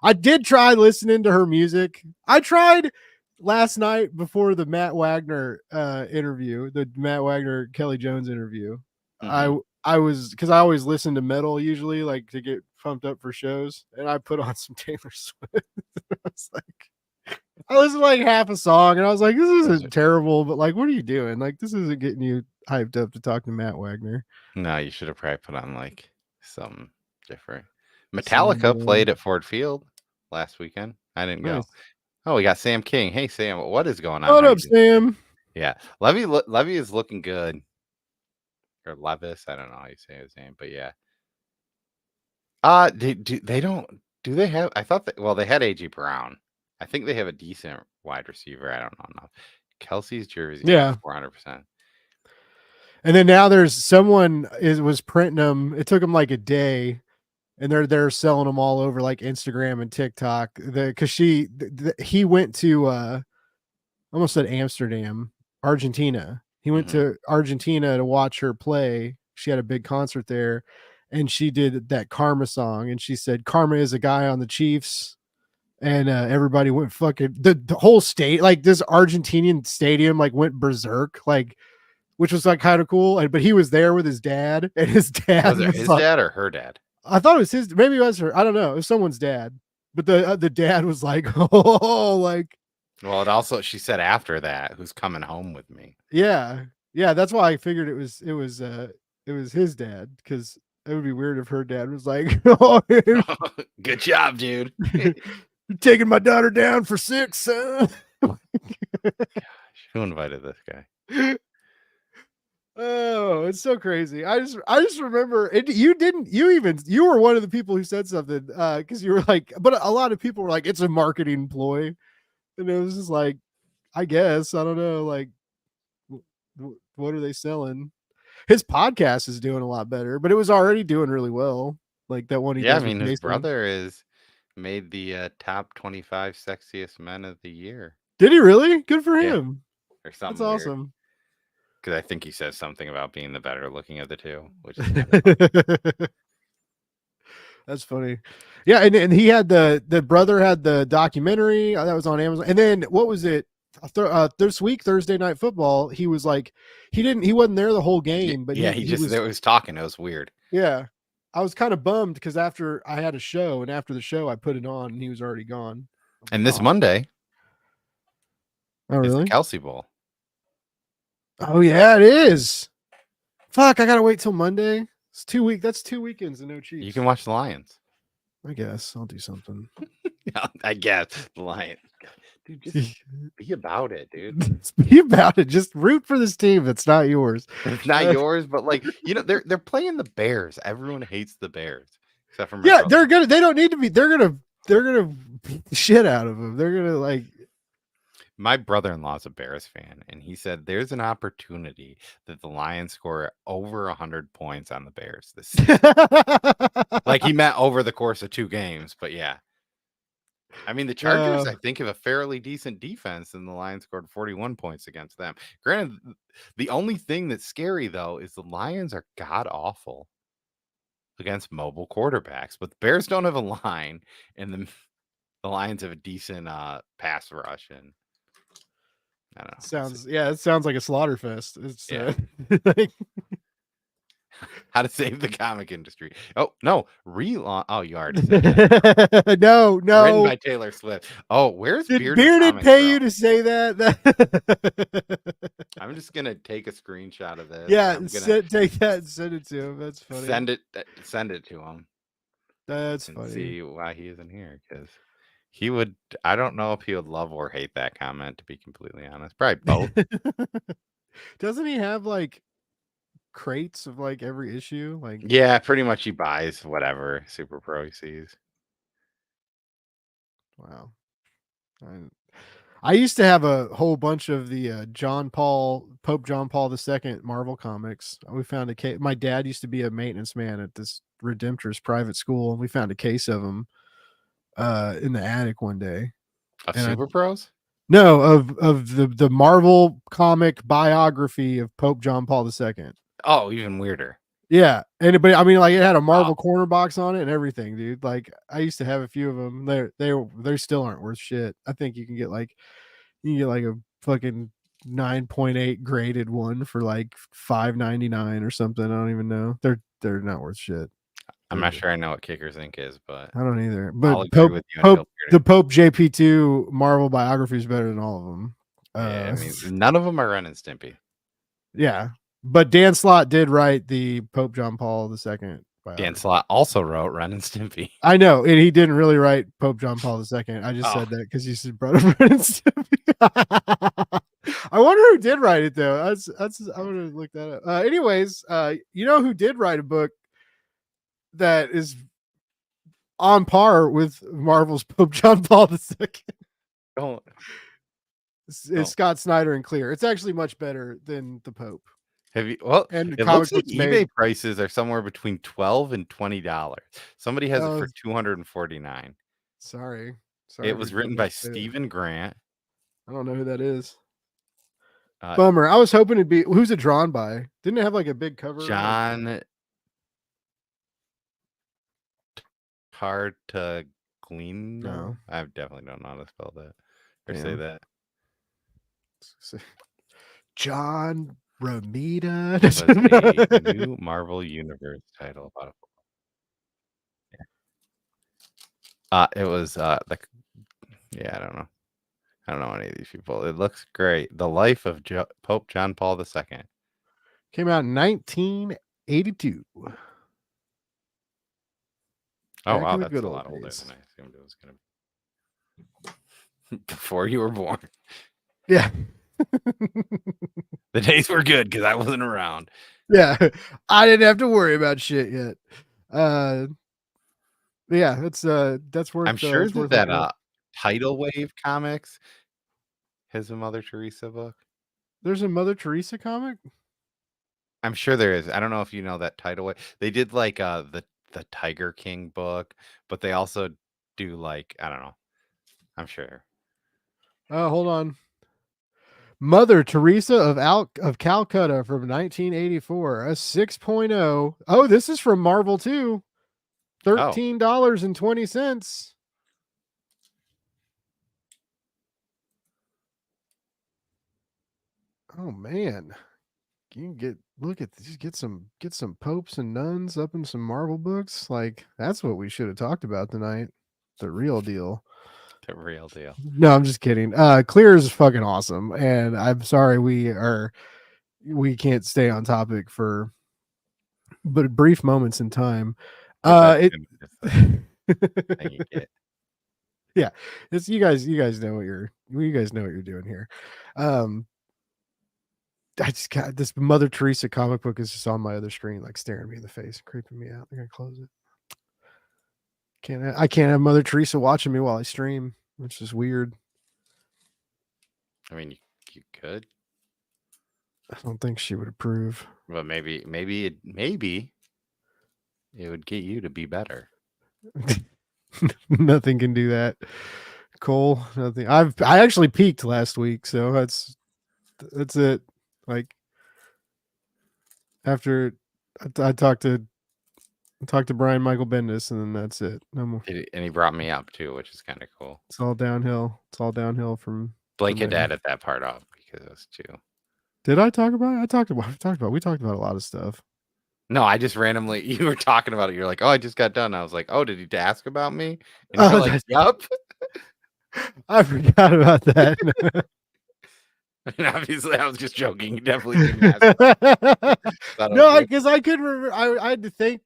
I did try listening to her music. I tried last night before the Matt Wagner interview, the Matt Wagner Kelly Jones interview. Mm-hmm. I was, because I always listen to metal usually, like to get pumped up for shows, and I put on some Taylor Swift. I was like, I listened to like half a song, and I was like, this isn't terrible, but like, what are you doing? Like, this isn't getting you hyped up to talk to Matt Wagner. No, you should have probably put on like something different. Metallica played at Ford Field last weekend. I didn't go. Oh, we got Sam King. Hey, Sam, what is going on? What up, Sam? Yeah, Levy is looking good. Or Levis, I don't know how you say his name, but yeah. They have? I thought that. Well, they had AJ Brown. I think they have a decent wide receiver. I don't know. Kelsey's jersey, yeah, 400%. And then now there's someone was printing them. It took them like a day, and they're selling them all over like Instagram and TikTok. Because he went to almost said Amsterdam, Argentina. He went to Argentina to watch her play. She had a big concert there, and she did that Karma song, and she said Karma is a guy on the Chiefs, and everybody went fucking the whole state, like this Argentinian stadium, like went berserk, like, which was like kind of cool. But he was there with his dad, and his dad was his dad or her dad? I thought it was his. Maybe it was her. I don't know. It was someone's dad. But the dad was like, oh, like. Well, it also, she said after that, who's coming home with me? Yeah. That's why I figured it was his dad, because it would be weird if her dad was like, oh, good job, dude. You're taking my daughter down for 6, son. Gosh, who invited this guy? Oh, it's so crazy. I just remember it. You were one of the people who said something, because you were like, but a lot of people were like, it's a marketing ploy. And it was just like, I guess, I don't know, like, what are they selling? His podcast is doing a lot better, but it was already doing really well. Like that one. I mean, his brother is made the top 25 sexiest men of the year. Did he really? Good for him. Or something. That's awesome. Because I think he says something about being the better looking of the two, which is kind of fun. That's funny. Yeah, and he had the brother had the documentary that was on Amazon. And then what was it? This week, Thursday Night Football, he was like, he wasn't there the whole game, but he was talking. It was weird. Yeah. I was kind of bummed because after I had a show, and after the show I put it on and he was already gone. And this Monday. Oh, really? Is the Kelsey Bowl. Oh yeah, it is. Fuck, I gotta wait till Monday. It's 2 week. That's 2 weekends and no Chiefs. You can watch the Lions. I guess I'll do something. I guess the Lions. Dude, just be about it, dude. Be about it. Just root for this team that's not yours. It's not yours, but like they're playing the Bears. Everyone hates the Bears except for my Yeah, brother. they don't need to be. They're gonna beat the shit out of them. They're gonna like. My brother-in-law's a Bears fan, and he said there's an opportunity that the Lions score over 100 points on the Bears this season. Like he meant over the course of 2 games, but yeah. I mean, the Chargers, I think, have a fairly decent defense, and the Lions scored 41 points against them. Granted, the only thing that's scary, though, is the Lions are god-awful against mobile quarterbacks, but the Bears don't have a line, and the Lions have a decent pass rush, and I don't know. It sounds like a slaughter fest. It's like, how to save the comic industry. Oh no, relaunch. Oh, you already said that. No. Written by Taylor Swift. Oh, where's Did Bearded pay you to say that? I'm just gonna take a screenshot of this. Yeah, take that and send it to him. That's funny. Send it to him. That's funny. See why he isn't here, because he would. I don't know if he would love or hate that comment, to be completely honest. Probably both. Doesn't he have like crates of like every issue? Like, yeah, pretty much he buys whatever Super Pro he sees. Wow. I used to have a whole bunch of the Pope John Paul II Marvel comics. We found a case. My dad used to be a maintenance man at this Redemptorist private school, and we found a case of them in the attic one day. Of Super Pros? No, of the Marvel comic biography of Pope John Paul II. Oh, even weirder. Yeah, but I mean, like, it had a Marvel corner box on it and everything, dude. Like, I used to have a few of them. They still aren't worth shit. I think you can get like a fucking 9.8 graded one for like $5.99 or something. I don't even know. They're not worth shit. I'm not sure I know what Kickers Inc. is, but I don't either. But the Pope JP2 Marvel biography is better than all of them. Yeah, I mean, none of them are Ren and Stimpy. Yeah. But Dan Slott did write the Pope John Paul II biography. Dan Slott also wrote Ren and Stimpy. I know, and he didn't really write Pope John Paul II. I just said that because you said brought up Ren and Stimpy. I wonder who did write it though. I'm gonna look that up. Anyways, you know who did write a book that is on par with Marvel's Pope John Paul II? Don't. It's Scott Snyder and Clear. It's actually much better than the Pope. Have you? Well, and it looks like eBay prices are somewhere between $12 and $20. Somebody has it for $249. Sorry. It was written by Stephen Grant. I don't know who that is. Bummer. I was hoping it'd be. Who's it drawn by? Didn't it have like a big cover? John Tartaglino. No, I definitely don't know how to spell that or say that. John Romita. Was a new Marvel Universe title about it was I don't know. I don't know any of these people. It looks great. The Life of Pope John Paul II. Came out in 1982. Oh, wow. That's a lot older than I assumed it was going to be. Before you were born. Yeah. The days were good because I wasn't around. Yeah. I didn't have to worry about shit yet. Yeah, that's worth. I'm sure that Tidal Wave Comics has a Mother Teresa book. There's a Mother Teresa comic? I'm sure there is. I don't know if you know that Tidal Wave. They did like the Tiger King book, but they also do like, I don't know. I'm sure. Hold on. Mother Teresa of Calcutta from 1984, a 6.0. Oh, this is from Marvel too. $13.20. Oh man. You can get some popes and nuns up in some Marvel books. Like, that's what we should have talked about tonight. The real deal. The real deal. No, I'm just kidding. Clear is fucking awesome, and I'm sorry we can't stay on topic for but brief moments in time. But that's It kind of just the thing you get. yeah, it's you guys know what you're doing here. I just got this Mother Teresa comic book is just on my other screen, like staring me in the face, creeping me out. I'm gonna close it. I can't have Mother Teresa watching me while I stream, which is weird. I mean, you could, I don't think she would approve. but maybe it would get you to be better. Nothing can do that. Cole, nothing. I actually peaked last week, so that's it. Like after I talked to Brian Michael Bendis, and then that's it. No more. And he brought me up too, which is kind of cool. It's all downhill. It's all downhill from Blake had there. added that part off because it was too. Did I talk about it? We talked about a lot of stuff. No, I just randomly you were talking about it. You're like, oh, I just got done. I was like, oh, did he ask about me? And you're like, yup. I forgot about that. And obviously, I was just joking. You definitely didn't ask. No, because I couldn't remember. I had to think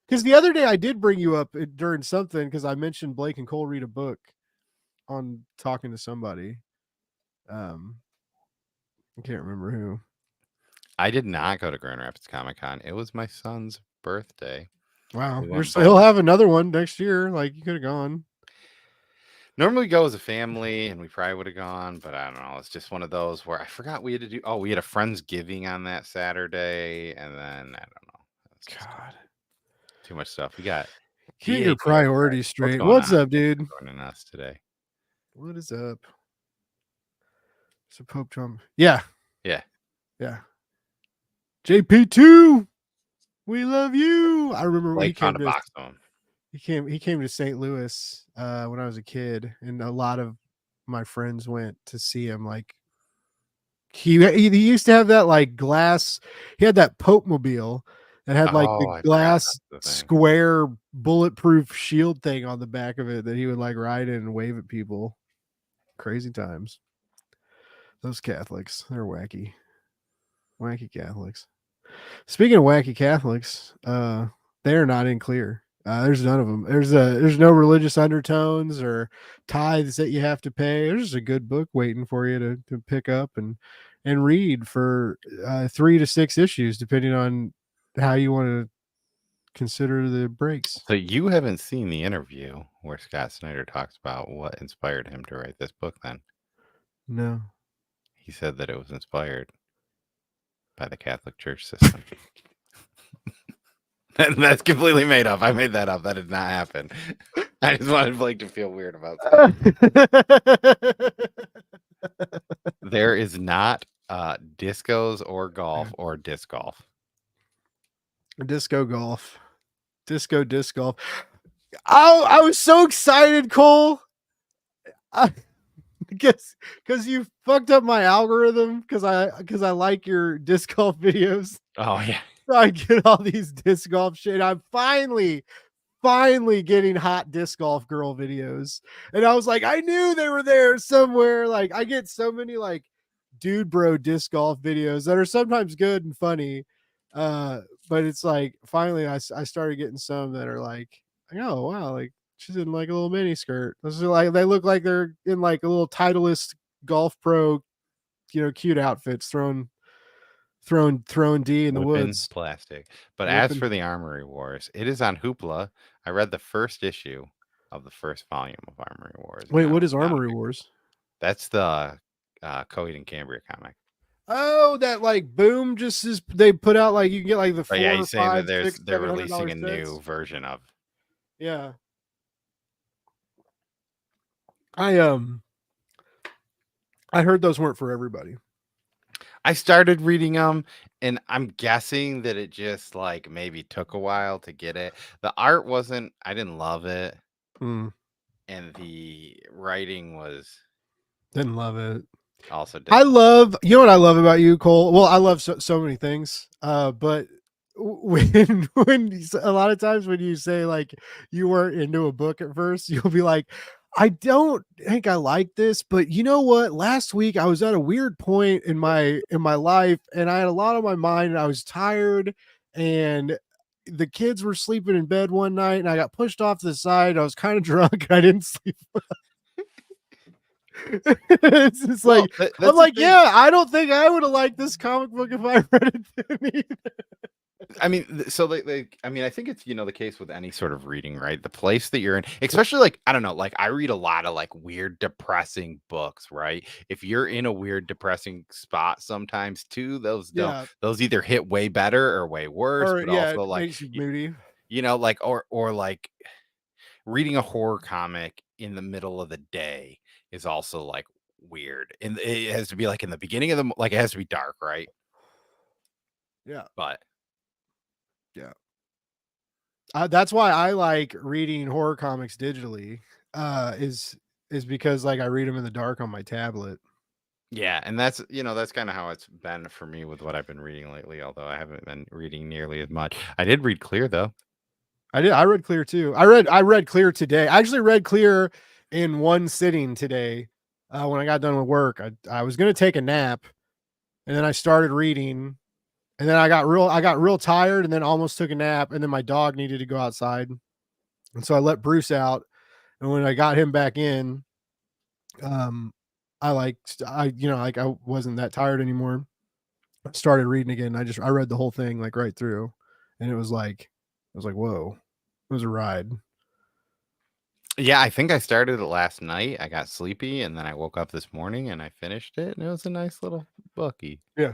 because the other day I did bring you up during something because I mentioned Blake and Cole read a book on talking to somebody. I can't remember who. I did not go to Grand Rapids Comic Con. It was my son's birthday. Wow, he'll have another one next year. Like you could have gone. Normally go as a family, and we probably would have gone, but I don't know. It's just one of those where I forgot we had to do. Oh, we had a Friendsgiving on that Saturday, and then I don't know. God, too much stuff. We got get your priorities straight. What's up, dude? Joining us today. What is up? It's a Pope Trump. Yeah. JP2, we love you. I remember when he came to he came to St. Louis when I was a kid, and a lot of my friends went to see him. Like he used to have that like glass. He had that Pope mobile that had like the glass square bulletproof shield thing on the back of it that he would like ride in and wave at people. Crazy times. Those Catholics, they're wacky Catholics. Speaking of wacky Catholics, they're not in clear. There's none of them. There's no religious undertones or tithes that you have to pay. There's just a good book waiting for you to pick up and read for 3 to 6 issues, depending on how you want to consider the breaks. So you haven't seen the interview where Scott Snyder talks about what inspired him to write this book then? No. He said that it was inspired by the Catholic Church system. That's completely made up. I made that up. That did not happen. I just wanted Blake to feel weird about that. There is not discos or golf or disc golf. Disco golf. Disc golf. Oh, I was so excited, Cole. Because you fucked up my algorithm because I like your disc golf videos. Oh yeah. So I get all these disc golf shit. I'm finally getting hot disc golf girl videos. And I was like, I knew they were there somewhere. Like I get so many like dude bro disc golf videos that are sometimes good and funny. But it's like finally I started getting some that are like, oh wow, like she's in like a little mini skirt. Those are like they look like they're in like a little Titleist Golf Pro, cute outfits throwing D in the woods. Plastic. But as for the Armory Wars, it is on Hoopla. I read the first issue of the first volume of Armory Wars. Wait, what is Armory Wars? That's the Coheed and Cambria comic. Oh, that like Boom just is they put out like you can get like the 4 yeah, he's saying that they're releasing a new version of. Yeah. I heard those weren't for everybody. I started reading them, and I'm guessing that it just like maybe took a while to get it. The art wasn't. I didn't love it, and the writing was. Didn't love it. Also, I love. You know what I love about you, Cole? Well, I love so many things. But when a lot of times when you say like you weren't into a book at first, you'll be like, I don't think I like this, but you know what? Last week I was at a weird point in my life and I had a lot on my mind and I was tired and the kids were sleeping in bed one night and I got pushed off to the side. I was kind of drunk. I didn't sleep. It's Well, like, I'm that's the like, thing. yeah, I don't think I would have liked this comic book if I read it. I mean, so I mean, I think it's the case with any sort of reading, right? The place that you're in, especially like I don't know, like I read a lot of like weird, depressing books, right? If you're in a weird, depressing spot, sometimes too, Yeah. those either hit way better or way worse, Or but yeah, also it like makes you moody. like or like reading a horror comic in the middle of the day is also like weird, and it has to be like in the beginning of like it has to be dark, right? Yeah. But Yeah. That's why I like reading horror comics digitally. Is because like I read them in the dark on my tablet. yeah, and that's kind of how it's been for me with what I've been reading lately, although I haven't been reading nearly as much. I did read Clear though. I did. I read Clear too. I read Clear today. I actually read Clear in one sitting today. When I got done with work, I was gonna take a nap, and then I started reading, and then I got real tired, and then almost took a nap, and then my dog needed to go outside, and so I let Bruce out, and when I got him back in, um, I like I like I wasn't that tired anymore. I started reading again. I read the whole thing like right through, and it was like whoa, it was a ride. Yeah, I think I started it last night. I got sleepy, and then I woke up this morning and I finished it, and it was a nice little bookie. Yeah.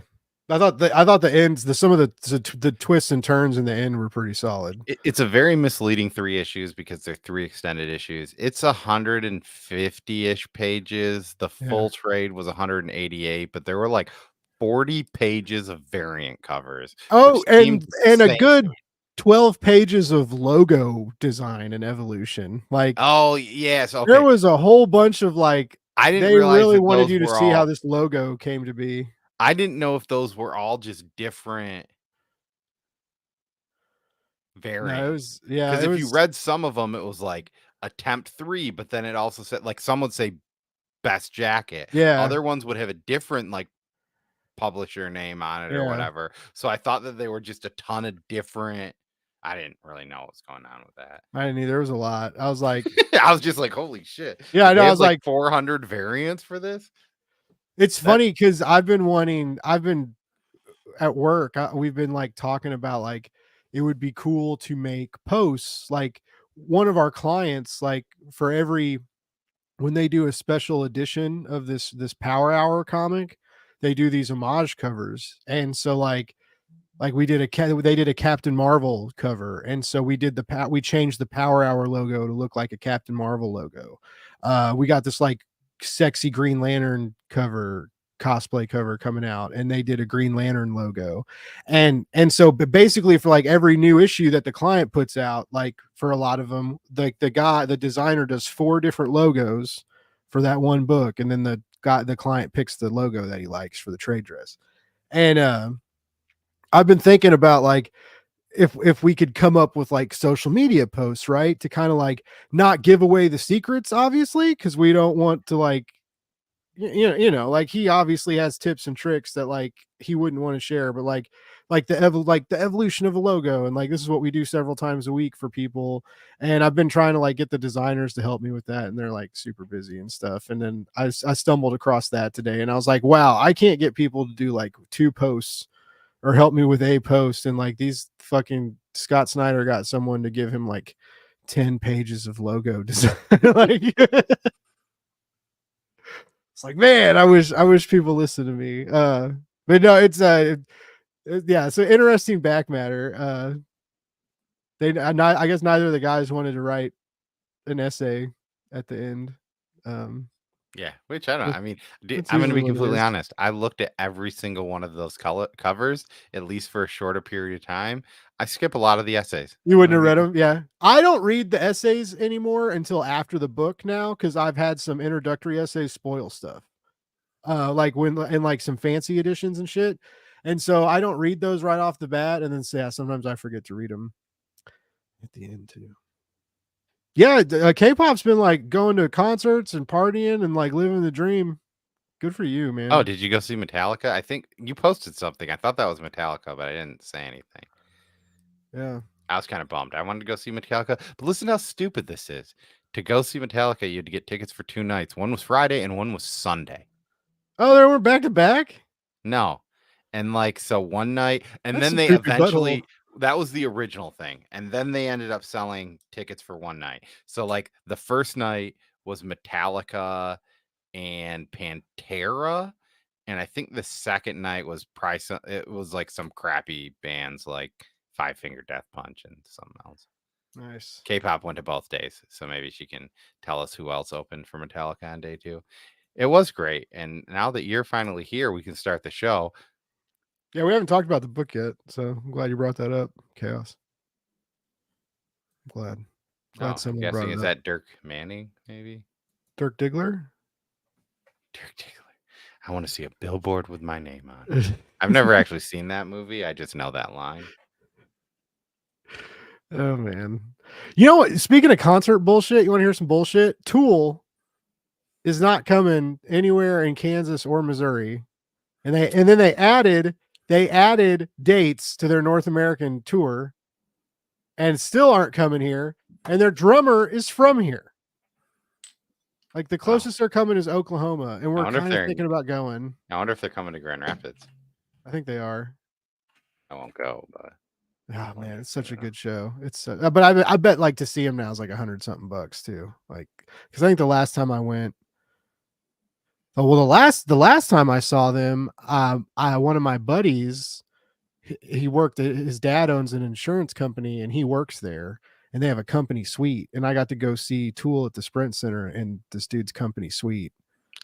I thought the ends, some of the twists and turns in the end were pretty solid. It's a very misleading 3 issues because they're 3 extended issues. It's 150-ish pages. The Yeah. full trade was 188, but there were like 40 pages of variant covers, which Oh, seemed and a insane. good 12 pages of logo design and evolution. Like Oh, yes, there okay. was a whole bunch of like I didn't they realize really that wanted those you to were see how all this logo came to be. I didn't know if those were all just different No, it variants. was yeah, Because it if you was read some of them, it was like attempt 3, but then it also said like some would say best jacket. yeah, Other ones would have a different like publisher name on it or yeah. whatever. So I thought that they were just a ton of different. I didn't really know what's going on with that. I didn't either. There was a lot. I was like, I was just like, holy shit. yeah, I Did know. they I have was like like, 400 variants for this? it's That funny because I've been at work, we've been like talking about like it would be cool to make posts like one of our clients like for every when they do a special edition of this Power Hour comic, they do these homage covers, and so like they did a Captain Marvel cover, and so we changed the Power Hour logo to look like a Captain Marvel logo. We got this like sexy Green Lantern cosplay cover coming out, and they did a Green Lantern logo, and so but basically for like every new issue that the client puts out, like for a lot of them, the designer does 4 different logos for that one book, and then the client picks the logo that he likes for the trade dress, and I've been thinking about like if we could come up with like social media posts, right? To kind of like not give away the secrets, obviously, because we don't want to like like he obviously has tips and tricks that like he wouldn't want to share, but like the evolution of a logo, and like this is what we do several times a week for people. And I've been trying to like get the designers to help me with that, and they're like super busy and stuff. And then I stumbled across that today, and I was like, wow, I can't get people to do like 2 posts or help me with a post. And like these fucking Scott Snyder got someone to give him like 10 pages of logo design. Like it's like, man, I wish people listen to me. But no, yeah, so interesting back matter. I guess neither of the guys wanted to write an essay at the end. Um, Yeah, which I don't know. that- I mean, that's I'm going to usually be what it completely is. honest. I looked at every single one of those covers, at least for a shorter period of time. I skip a lot of the essays. You I'm wouldn't going have to be read them, yeah. I don't read the essays anymore until after the book now because I've had some introductory essays spoil stuff. Like when in like some fancy editions and shit. And so I don't read those right off the bat, and then yeah, sometimes I forget to read them at the end too. Yeah, K-pop's been like going to concerts and partying and like living the dream. Good for you, Oh, man. did you go see Metallica? I think you posted something. I thought that was Metallica, but I didn't say anything. Yeah. I was kind of bummed. I wanted to go see Metallica, but listen how stupid this is. To go see Metallica, you had to get tickets for 2 nights. One was Friday and one was Sunday. Oh, they were back to back. No. And like, so one night, and That's then some they creepy eventually, butthole. that was the original thing. And then they ended up selling tickets for one night. So like the first night was Metallica and Pantera. And I think the second night was price. It was like some crappy bands like Five Finger Death Punch and something else. Nice. K-pop went to both days, so maybe she can tell us who else opened for Metallica on day 2. It was great, and now that you're finally here, we can start the show. Yeah, we haven't talked about the book yet, so I'm glad you brought that up. Chaos. I'm glad. I'm Someone brought guessing it is up. that Dirk Manning, maybe? Dirk Diggler? Dirk Diggler. I want to see a billboard with my name on it. I've never actually seen that movie. I just know that line. Oh man. You know what? Speaking of concert bullshit, you want to hear some bullshit? Tool is not coming anywhere in Kansas or Missouri. And then they added dates to their North American tour and still aren't coming here. And their drummer is from here. Like the closest they're coming is Oklahoma, and we're kind of thinking about going. I wonder if they're coming to Grand Rapids. I think they are. I won't go, but oh man, it's such a good show. It's but I bet like to see him now is like $100 something too. Like because I think the last time I went, well the last time I saw them, one of my buddies, he worked. His dad owns an insurance company, and he works there. And they have a company suite, and I got to go see Tool at the Sprint Center in this dude's company suite.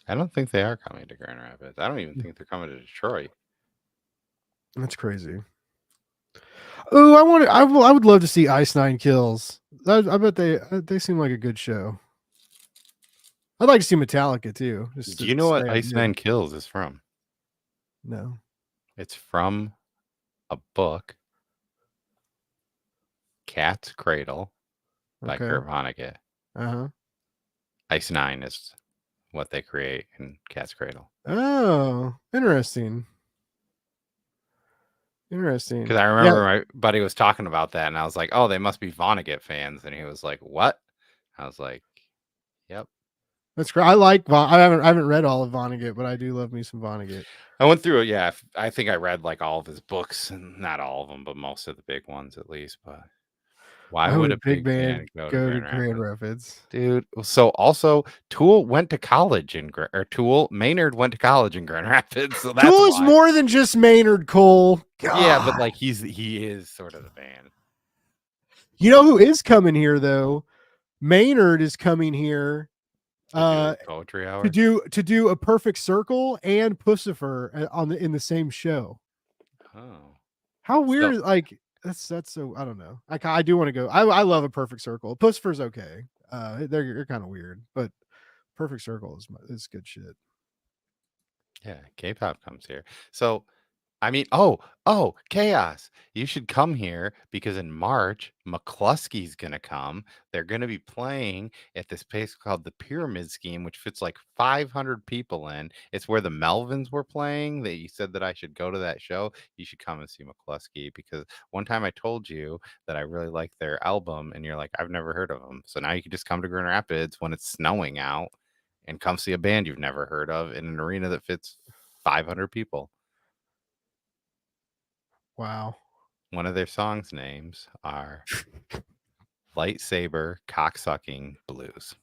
I don't think they are coming to Grand Rapids. I don't even think they're coming to Detroit. That's crazy. Oh, I would love to see Ice Nine Kills. I bet they seem like a good show. I'd like to see Metallica too. Do you know what Ice Nine Kills is from? No. It's from a book, Cat's Cradle by Kurt Vonnegut. Uh-huh. Ice Nine is what they create in Cat's Cradle. Oh, interesting. Interesting. Because I remember my buddy was talking about that, and I was like, "Oh, they must be Vonnegut fans," and he was like, "What?" I was like, "Yep." That's great. I like I haven't read all of Vonnegut, but I do love me some Vonnegut. I went through it. Yeah, I think I read like all of his books, and not all of them, but most of the big ones at least. But why would a big band go to Grand Rapids? Dude? So also, Tool went to college Maynard went to college in Grand Rapids. So that's Tool is more than just Maynard Cole. God. Yeah, but like he is sort of the band. You know who is coming here though? Maynard is coming here. Poetry hour to do A Perfect Circle and Pussifer in the same show. Oh, how weird! So, like that's so I don't know. I do want to go. I love A Perfect Circle. Pussifer's okay. They're kind of weird, but Perfect Circle is good shit. Yeah, K-pop comes here. So I mean, Chaos. You should come here because in March, McCluskey's going to come. They're going to be playing at this place called the Pyramid Scheme, which fits like 500 people in. It's where the Melvins were playing. That you said that I should go to that show. You should come and see McCluskey because one time I told you that I really liked their album and you're like, I've never heard of them. So now you can just come to Grand Rapids when it's snowing out and come see a band you've never heard of in an arena that fits 500 people. Wow. One of their songs names are Lightsaber Cocksucking Blues.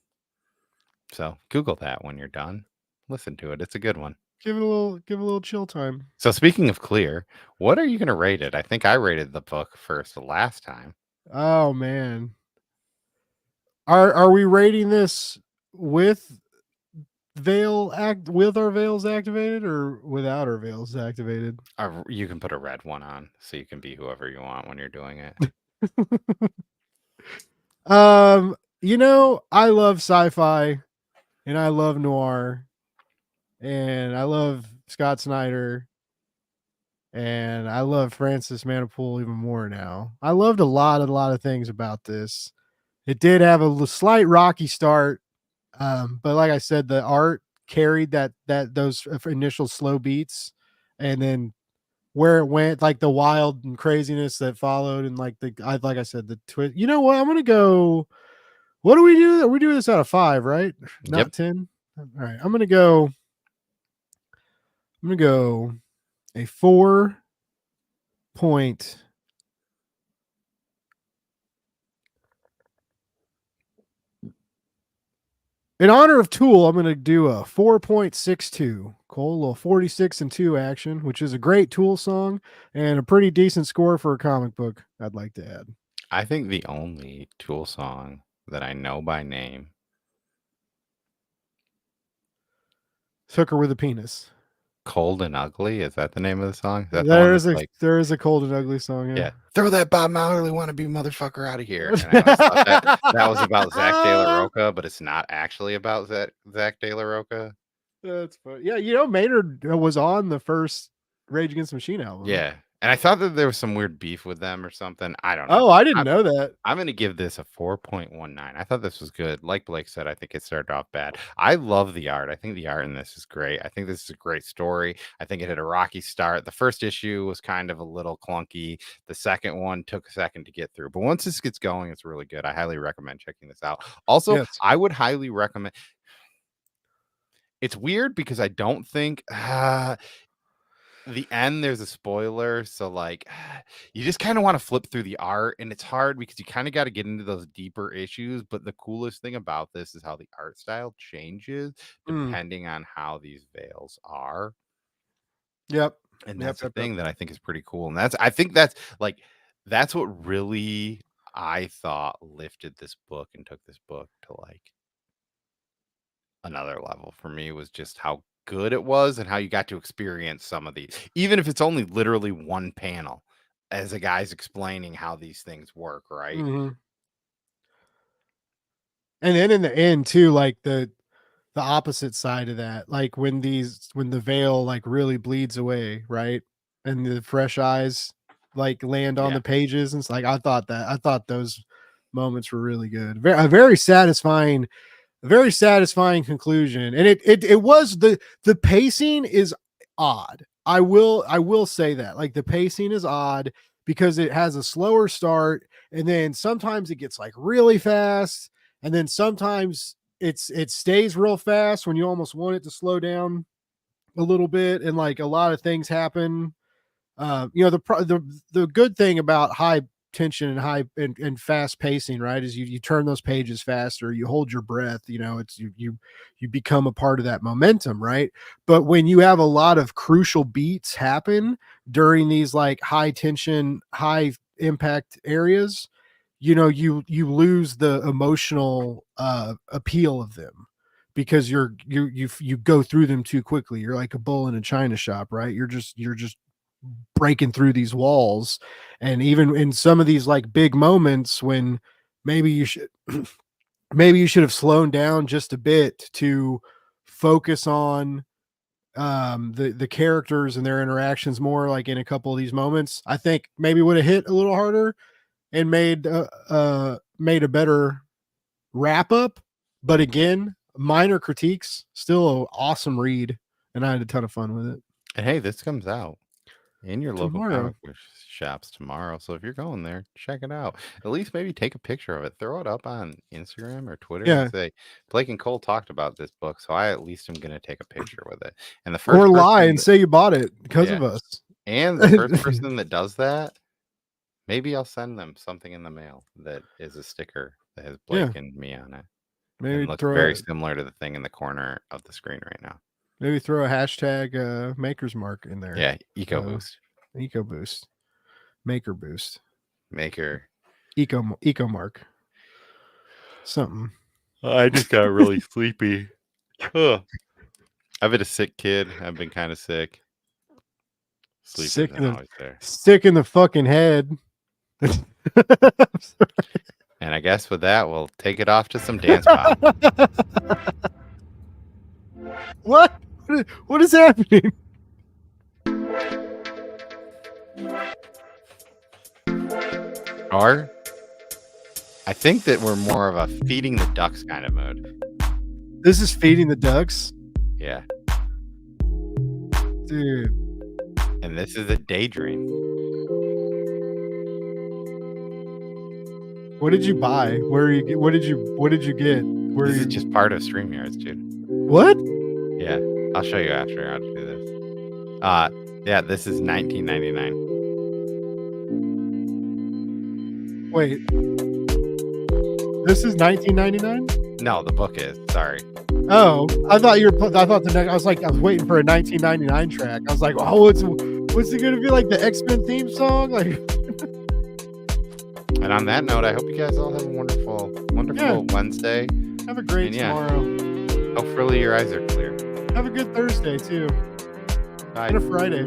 So Google that when you're done. Listen to it. It's a good one. Give it a little chill time. So speaking of clear, what are you going to rate it? I think I rated the book first the last time. Oh man. Are we rating this with our veils activated or without our veils activated? You can put a red one on so you can be whoever you want when you're doing it. You know, I love sci-fi and I love noir and I love Scott Snyder and I love Francis Manapul even more now. I loved a lot of things about this. It did have a slight rocky start. But like I said, the art carried those initial slow beats, and then where it went, like the wild and craziness that followed, and like like I said, the twist. You know what? I'm gonna go. What do we do? We do this out of 5, right? Yep. Not 10. All right. I'm gonna go a 4 point. In honor of Tool, I'm going to do a 4.62. Cole, a little 46 and 2 action, which is a great Tool song and a pretty decent score for a comic book, I'd like to add. I think the only Tool song that I know by name. Hooker with a Penis. Cold and Ugly, is that the name of the song? Is that there is a Cold and Ugly song. Yeah. Throw that Bob Marley wannabe motherfucker out of here. And I always thought that was about Zach De La Rocha, but it's not actually about Zach De La Rocha. That's funny. Yeah, Maynard was on the first Rage Against the Machine album. Yeah. And I thought that there was some weird beef with them or something. I don't know. Oh, I didn't know that. I'm going to give this a 4.19. I thought this was good. Like Blake said, I think it started off bad. I love the art. I think the art in this is great. I think this is a great story. I think it had a rocky start. The first issue was kind of a little clunky. The second one took a second to get through. But once this gets going, it's really good. I highly recommend checking this out. Also, yes. I would highly recommend. It's weird because I don't think the end there's a spoiler, so like you just kind of want to flip through the art, and it's hard because you kind of got to get into those deeper issues. But the coolest thing about this is how the art style changes depending on how these veils are. Yep. And that's the thing that I think is pretty cool. And I think that's what really I thought lifted this book and took this book to like another level for me, was just how good it was and how you got to experience some of these, even if it's only literally one panel as a guy's explaining how these things work, right? Mm-hmm. And then in the end too, like the opposite side of that, like when the veil like really bleeds away, right, and the fresh eyes like land on the pages, and it's like I thought those moments were really good. A very satisfying conclusion. And it was the pacing is odd. I will say that, like, the pacing is odd because it has a slower start, and then sometimes it gets like really fast, and then sometimes it stays real fast when you almost want it to slow down a little bit, and like a lot of things happen. The good thing about high tension and high and fast pacing, right, is you turn those pages faster, you hold your breath, it's you become a part of that momentum, right? But when you have a lot of crucial beats happen during these like high tension, high impact areas, you lose the emotional appeal of them, because you go through them too quickly. You're like a bull in a china shop, right? You're just breaking through these walls. And even in some of these like big moments when maybe you should have slowed down just a bit to focus on the characters and their interactions more, like in a couple of these moments, I think maybe would have hit a little harder and made a better wrap up. But again, minor critiques, still an awesome read, and I had a ton of fun with it. And hey, this comes out in your local comic book shops tomorrow, so if you're going there, check it out. At least maybe take a picture of it, throw it up on Instagram or Twitter, and say Blake and Cole talked about this book, so I at least am going to take a picture with it. And the first or lie and say you bought it because of us. And the first person that does that, maybe I'll send them something in the mail that is a sticker that has Blake and me on it. Maybe it looks very similar to the thing in the corner of the screen right now. Maybe throw a hashtag Maker's Mark in there. Yeah, EcoBoost. EcoBoost. Maker Boost. Maker. Eco Mark. Something. I just got really sleepy. I've been a sick kid. I've been kind of sick. Sick in the fucking head. And I guess with that, we'll take it off to some dance pop. What is happening? Or I think that we're more of a feeding the ducks kind of mood. This is feeding the ducks? Yeah. Dude. And And this is a Daydream. What did you buy? Where you get? What did you get? Where This you? is just part of StreamYards, dude. What? Yeah, I'll show you after how to do this. Yeah, this is $19.99. Wait. This is $19.99. No, the book is. Sorry. Oh, I thought you were. I thought the next. I was waiting for a 1999 track. I was like, oh, what's it gonna be like? The X-Men theme song? Like. And on that note, I hope you guys all have a wonderful Wednesday. Have a great tomorrow. Hopefully your eyes are clear. Have a good Thursday too. Bye. And a Friday.